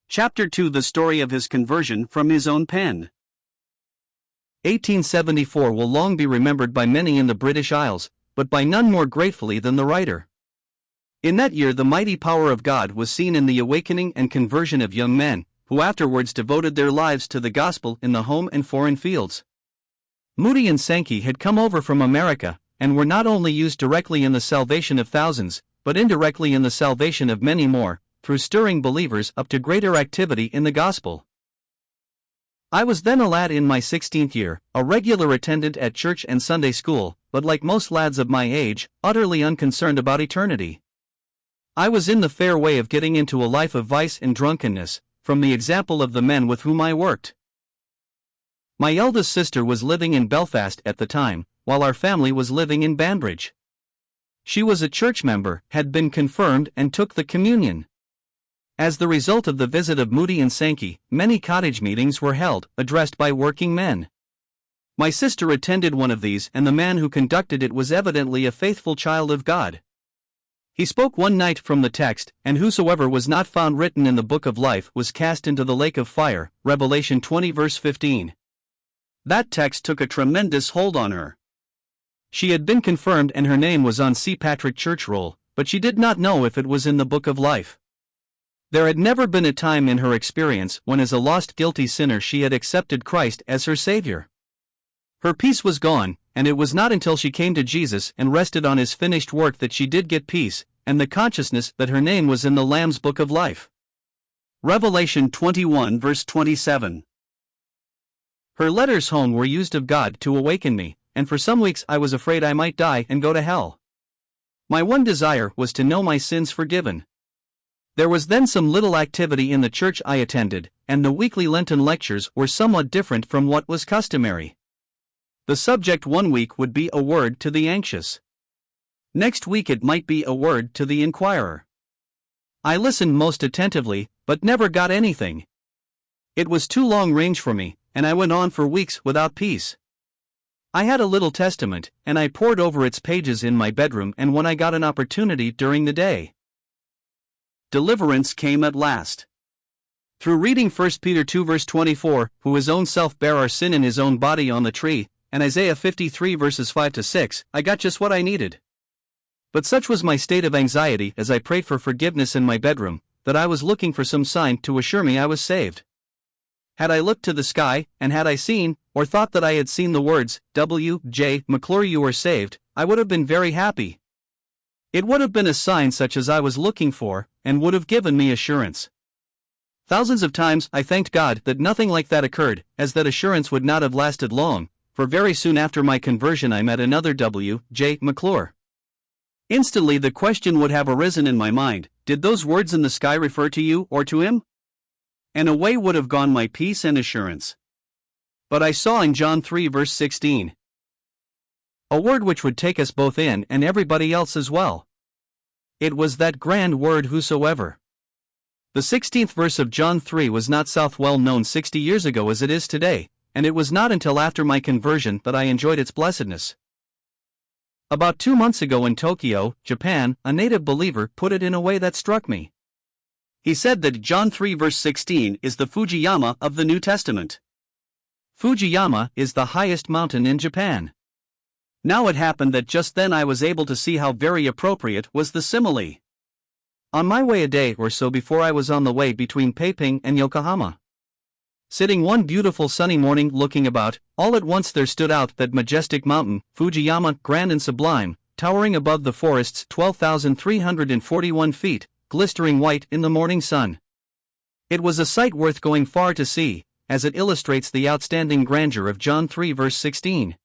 Chapter 2: The story of his conversion from his own pen. 1874 will long be remembered by many in the British Isles, but by none more gratefully than the writer. In that year the mighty power of God was seen in the awakening and conversion of young men, who afterwards devoted their lives to the gospel in the home and foreign fields. Moody and Sankey had come over from America, and were not only used directly in the salvation of thousands, but indirectly in the salvation of many more, through stirring believers up to greater activity in the gospel. I was then a lad in my 16th year, a regular attendant at church and Sunday school, but like most lads of my age, utterly unconcerned about eternity. I was in the fair way of getting into a life of vice and drunkenness, from the example of the men with whom I worked. My eldest sister was living in Belfast at the time, while our family was living in Banbridge. She was a church member, had been confirmed, and took the communion. As the result of the visit of Moody and Sankey, many cottage meetings were held, addressed by working men. My sister attended one of these, and the man who conducted it was evidently a faithful child of God. He spoke one night from the text, "And whosoever was not found written in the book of life was cast into the lake of fire," Revelation 20 verse 15. That text took a tremendous hold on her. She had been confirmed and her name was on St. Patrick church roll, but she did not know if it was in the book of life. There had never been a time in her experience when as a lost guilty sinner she had accepted Christ as her Savior. Her peace was gone, and it was not until she came to Jesus and rested on his finished work that she did get peace, and the consciousness that her name was in the Lamb's book of life. Revelation 21 verse 27. Her letters home were used of God to awaken me, and for some weeks I was afraid I might die and go to hell. My one desire was to know my sins forgiven. There was then some little activity in the church I attended, and the weekly Lenten lectures were somewhat different from what was customary. The subject one week would be a word to the anxious. Next week it might be a word to the inquirer. I listened most attentively, but never got anything. It was too long range for me, and I went on for weeks without peace. I had a little Testament, and I pored over its pages in my bedroom and when I got an opportunity during the day. Deliverance came at last. Through reading 1 Peter 2 verse 24, "Who his own self bare our sin in his own body on the tree," and Isaiah 53 verses 5 to 6, I got just what I needed. But such was my state of anxiety as I prayed for forgiveness in my bedroom, that I was looking for some sign to assure me I was saved. Had I looked to the sky, and had I seen, or thought that I had seen the words, "W.J. McClure, you are saved," I would have been very happy. It would have been a sign such as I was looking for, and would have given me assurance. Thousands of times I thanked God that nothing like that occurred, as that assurance would not have lasted long, for very soon after my conversion I met another W.J. McClure. Instantly the question would have arisen in my mind, did those words in the sky refer to you or to him? And away would have gone my peace and assurance. But I saw in John 3 verse 16 a word which would take us both in and everybody else as well. It was that grand word whosoever. The 16th verse of John 3 was not so well known 60 years ago as it is today, and it was not until after my conversion that I enjoyed its blessedness. About 2 months ago in Tokyo, Japan, a native believer put it in a way that struck me. He said that John 3 verse 16 is the Fujiyama of the New Testament. Fujiyama is the highest mountain in Japan. Now it happened that just then I was able to see how very appropriate was the simile. On my way a day or so before I was on the way between Peiping and Yokohama. Sitting one beautiful sunny morning looking about, all at once there stood out that majestic mountain, Fujiyama, grand and sublime, towering above the forests 12,341 feet, glistering white in the morning sun. It was a sight worth going far to see, as it illustrates the outstanding grandeur of John 3 verse 16.